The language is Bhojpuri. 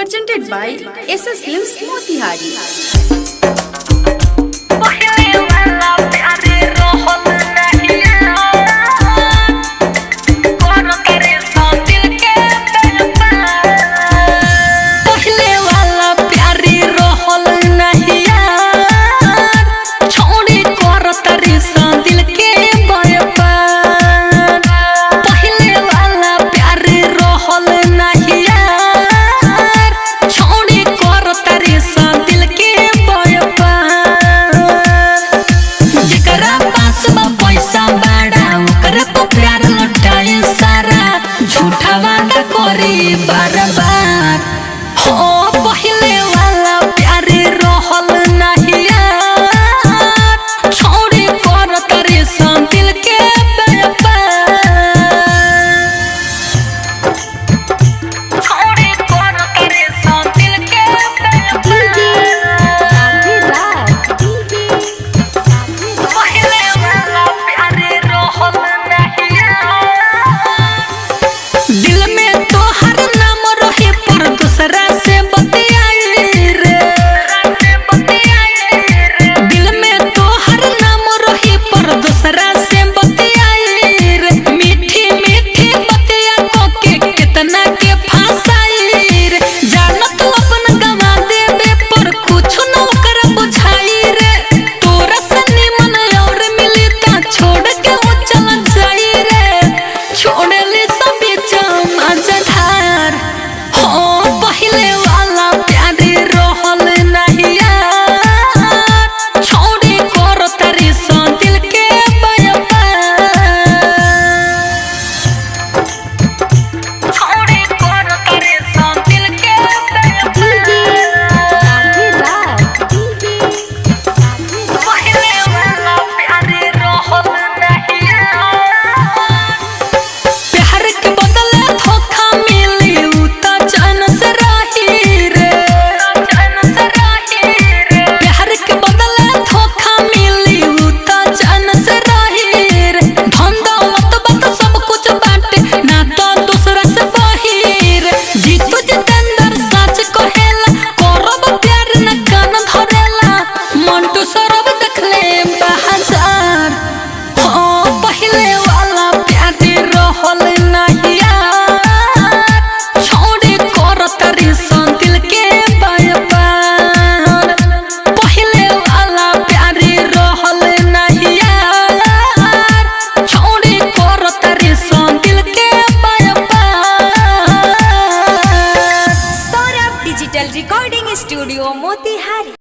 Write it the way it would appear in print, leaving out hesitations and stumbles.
presented by SS Films Motihari. झूठा वादा करी बार बार हो पहले वाला प्यार रहल नहीं यार छोड़ी कर तारे सन दिल के व्यापार छोड़ी कर तारे सन दिल के पहले वाला प्यार रहल नहीं दिल में तो हर नाम रहे पर दूसरा से बतियाई रे दिल में तो हर नाम रहे पर दूसरा से बतियाई रे मीठी मीठी बतिया को के कितना के फंसाई रे जान तू अपन गवा देबे पर कुछ न कर बुझाई रे तोरा से निमन और मिली ता छोड़ के वो चल जाई रे छोड़ले सब मजेदार हो पहले वाला प्यार रहल नहीं यार छोड़ी कर तारी सन दिल के व्यापार छोड़ी कर तारी सन दिल के पहले वाला प्यार रहल नहीं यार प्यार के बदले धोखा मिली उता चैन से रही रे प्यार के बदले धोखा मिली उता चैन से रही रे धन दौलत बात सब कुछ बाटे ना तो दूसरा से बही रे जीतू जितेंद्र सच कहेला करब प्यार न कान धरेला मंटू सरब देखले बाजार हो पहले वाला प्यार रहल नहीं यार छोड़ी कर तारी सन दिल के व्यापार पहले वाला प्यार रहल नहीं यार छोड़ी कर तारी सन दिल के व्यापार Saurabh Digital Recording Studio Motihari.